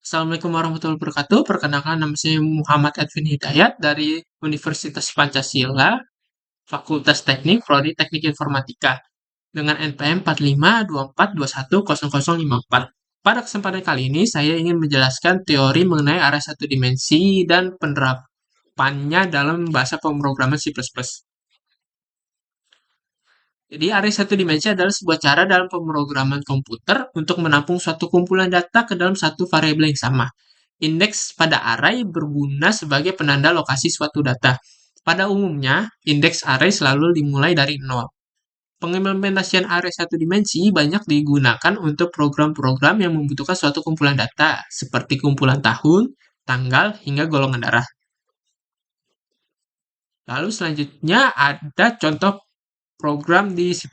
Assalamualaikum warahmatullahi wabarakatuh. Perkenalkan nama saya Muhammad Edwin Hidayat dari Universitas Pancasila, Fakultas Teknik, Prodi Teknik Informatika, dengan NPM 4524210054. Pada kesempatan kali ini, saya ingin menjelaskan teori mengenai area satu dimensi dan penerapannya dalam bahasa pemrograman C++. Jadi, array satu dimensi adalah sebuah cara dalam pemrograman komputer untuk menampung suatu kumpulan data ke dalam satu variabel yang sama. Indeks pada array berguna sebagai penanda lokasi suatu data. Pada umumnya, indeks array selalu dimulai dari 0. Pengimplementasian array satu dimensi banyak digunakan untuk program-program yang membutuhkan suatu kumpulan data, seperti kumpulan tahun, tanggal, hingga golongan darah. Lalu selanjutnya ada contoh program di C++.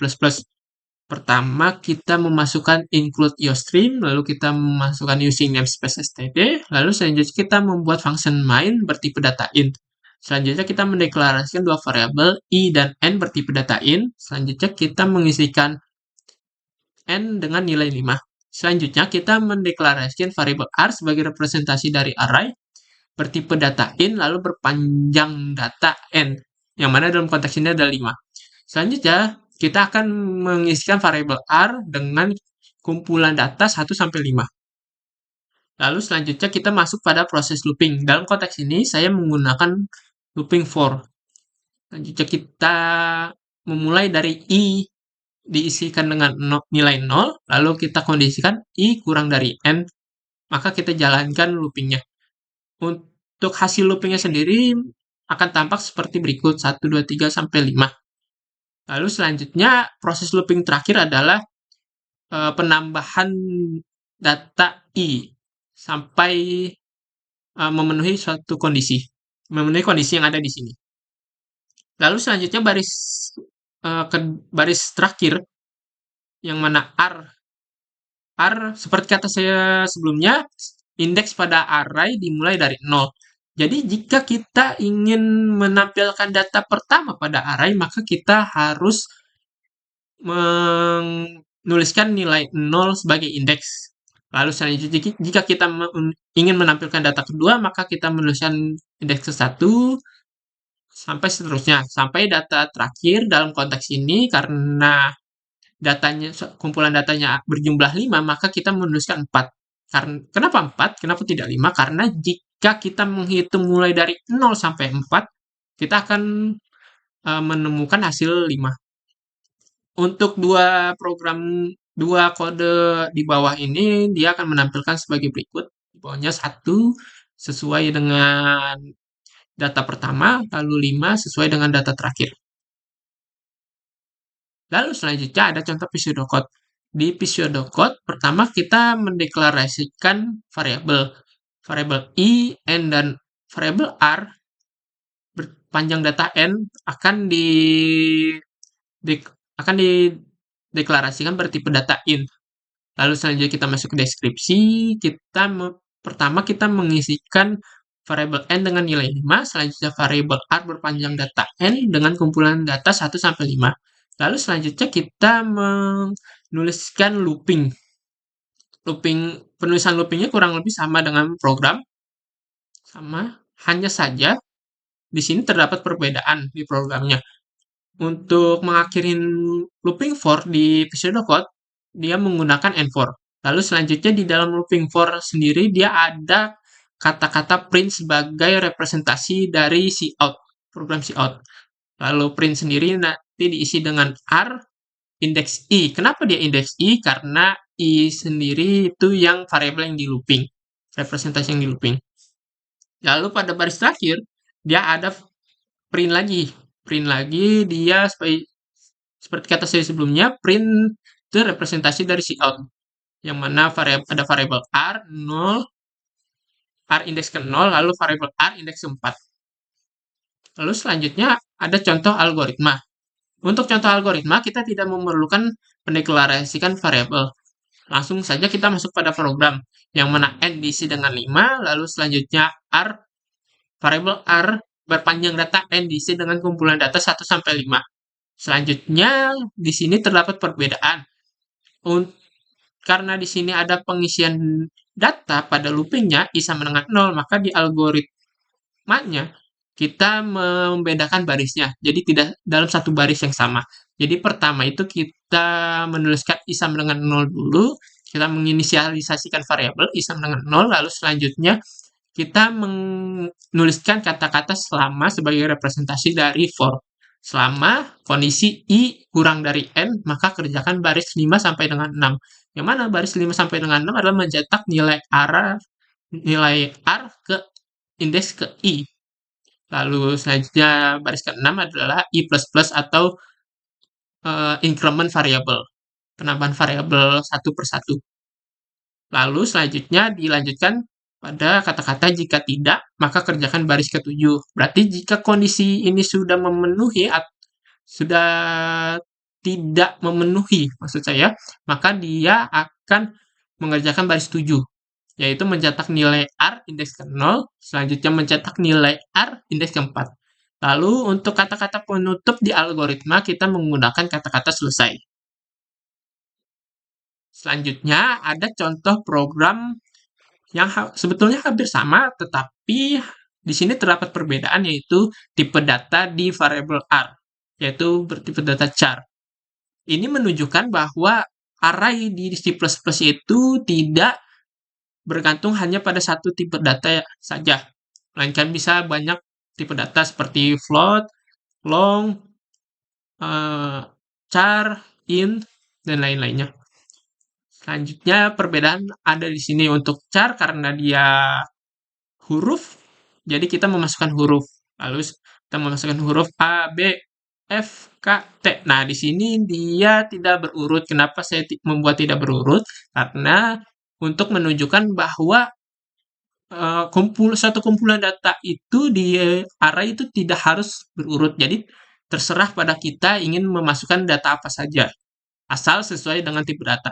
Pertama, kita memasukkan include iostream, lalu kita memasukkan using namespace std, lalu selanjutnya kita membuat function main bertipe data int. Selanjutnya kita mendeklarasikan dua variabel i dan n bertipe data int. Selanjutnya kita mengisikan n dengan nilai 5. Selanjutnya kita mendeklarasikan variabel r sebagai representasi dari array bertipe data int, lalu berpanjang data n, yang mana dalam konteks ini ada 5. Selanjutnya, kita akan mengisikan variabel r dengan kumpulan data 1-5. Lalu selanjutnya kita masuk pada proses looping. Dalam konteks ini, saya menggunakan looping for. Selanjutnya kita memulai dari i diisikan dengan nilai 0, lalu kita kondisikan i kurang dari n, maka kita jalankan loopingnya. Untuk hasil loopingnya sendiri akan tampak seperti berikut, 1, 2, 3, sampai 5. Lalu selanjutnya proses looping terakhir adalah penambahan data i sampai memenuhi suatu kondisi, memenuhi kondisi yang ada di sini. Lalu selanjutnya baris terakhir yang mana r seperti kata saya sebelumnya, indeks pada array dimulai dari 0. Jadi jika kita ingin menampilkan data pertama pada array, maka kita harus menuliskan nilai 0 sebagai indeks. Lalu selanjutnya jika kita ingin menampilkan data kedua, maka kita menuliskan indeks ke-1 sampai seterusnya. Sampai data terakhir dalam konteks ini karena kumpulan datanya berjumlah 5, maka kita menuliskan 4. Kenapa 4? Kenapa tidak 5? Karena jika kita menghitung mulai dari 0 sampai 4, kita akan menemukan hasil 5. Untuk dua kode di bawah ini, dia akan menampilkan sebagai berikut. Di bawahnya 1 sesuai dengan data pertama, lalu 5 sesuai dengan data terakhir. Lalu selanjutnya ada contoh pseudocode. Di pseudocode, pertama kita mendeklarasikan variabel i, n, dan variabel r berpanjang data n akan dideklarasikan bertipe data int. Lalu selanjutnya kita masuk ke deskripsi, pertama kita mengisikan variabel n dengan nilai 5, selanjutnya variabel r berpanjang data n dengan kumpulan data 1-5. Lalu selanjutnya kita menuliskan looping. Penulisan loopingnya kurang lebih sama dengan program. Sama, hanya saja di sini terdapat perbedaan di programnya. Untuk mengakhiri looping for di pseudocode, dia menggunakan N4. Lalu selanjutnya di dalam looping for sendiri, dia ada kata-kata print sebagai representasi dari cout, program cout. Lalu print sendiri nanti diisi dengan R, indeks I. Kenapa dia indeks I? Karena I sendiri itu yang variabel yang di looping, representasi yang di looping. Lalu pada baris terakhir, dia ada print lagi. Print lagi, dia seperti kata saya sebelumnya, print itu representasi dari cout. Yang mana ada variabel R, 0, R indeks ke 0, lalu variabel R indeks ke 4. Lalu selanjutnya ada contoh algoritma. Untuk contoh algoritma, kita tidak memerlukan mendeklarasikan variabel. Langsung saja kita masuk pada program, yang mana n diisi dengan 5, lalu selanjutnya variabel R berpanjang data n diisi dengan kumpulan data 1-5. Selanjutnya, di sini terdapat perbedaan. Karena di sini ada pengisian data pada loopingnya I sama dengan 0, maka di algoritmanya kita membedakan barisnya. Jadi tidak dalam satu baris yang sama. Jadi pertama itu kita menuliskan I sama dengan 0 dulu, kita menginisialisasikan variabel I sama dengan 0, lalu selanjutnya kita menuliskan kata-kata selama sebagai representasi dari for. Selama kondisi I kurang dari N, maka kerjakan baris 5 sampai dengan 6. Yang mana baris 5 sampai dengan 6 adalah mencetak nilai R ke indeks ke I. Lalu selanjutnya baris ke-6 adalah I++ atau increment variable, penambahan variabel satu per satu. Lalu selanjutnya dilanjutkan pada kata-kata jika tidak, maka kerjakan baris ke-7. Berarti jika kondisi ini sudah memenuhi, sudah tidak memenuhi maksud saya, maka dia akan mengerjakan baris 7, yaitu mencetak nilai R indeks ke-0, selanjutnya mencetak nilai R indeks ke-4. Lalu untuk kata-kata penutup di algoritma, kita menggunakan kata-kata selesai. Selanjutnya ada contoh program yang sebetulnya hampir sama, tetapi di sini terdapat perbedaan, yaitu tipe data di variabel R, yaitu bertipe data char. Ini menunjukkan bahwa array di C++ itu tidak bergantung hanya pada satu tipe data saja, melainkan bisa banyak tipe data seperti float, long, char, int, dan lain-lainnya. Selanjutnya perbedaan ada di sini untuk char karena dia huruf, jadi kita memasukkan huruf. Lalu kita memasukkan huruf A, B, F, K, T. Nah, di sini dia tidak berurut. Kenapa saya membuat tidak berurut? Karena untuk menunjukkan bahwa satu kumpulan data itu di array itu tidak harus berurut. Jadi terserah pada kita ingin memasukkan data apa saja, asal sesuai dengan tipe data.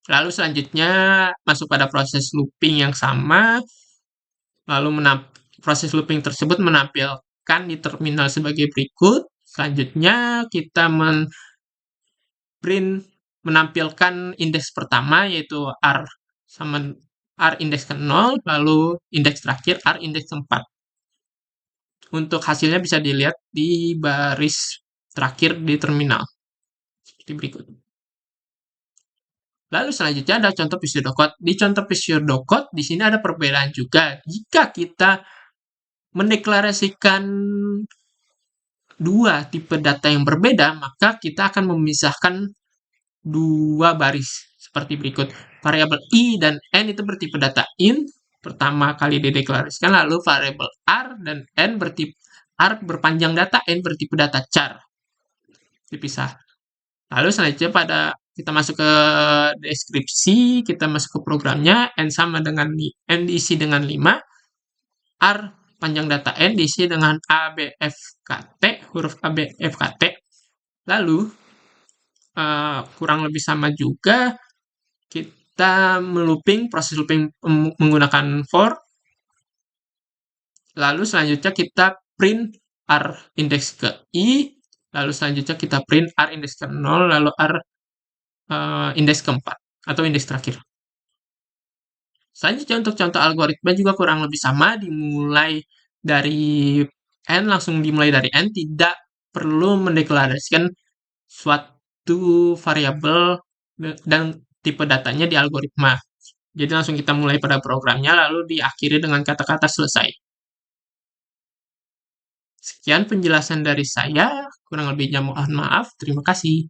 Lalu selanjutnya masuk pada proses looping yang sama. Lalu proses looping tersebut menampilkan di terminal sebagai berikut. Selanjutnya kita menampilkan indeks pertama, yaitu R sama R indeks ke-0, lalu indeks terakhir R indeks ke-4. Untuk hasilnya bisa dilihat di baris terakhir di terminal. Seperti berikut. Lalu selanjutnya ada contoh pseudocode. Di contoh pseudocode, di sini ada perbedaan juga. Jika kita mendeklarasikan dua tipe data yang berbeda, maka kita akan memisahkan dua baris seperti berikut. Variabel I dan N itu bertipe data int, pertama kali dideklarasikan, lalu variabel R dan N bertipe R berpanjang data, N bertipe data char. Dipisah. Lalu selanjutnya kita masuk ke deskripsi, kita masuk ke programnya, N sama dengan N diisi dengan 5, R panjang data N diisi dengan A, B, F, K, T, huruf A, B, F, K, T. Lalu, kurang lebih sama juga, kita proses looping menggunakan for. Lalu selanjutnya kita print R indeks ke I, lalu selanjutnya kita print R indeks ke 0, lalu R indeks ke-4, atau indeks terakhir. Selanjutnya untuk contoh algoritma juga kurang lebih sama, dimulai dari N, langsung dimulai dari N, tidak perlu mendeklarasikan suatu variabel dan tipe datanya di algoritma. Jadi langsung kita mulai pada programnya, lalu diakhiri dengan kata-kata selesai. Sekian penjelasan dari saya, kurang lebihnya mohon maaf, terima kasih.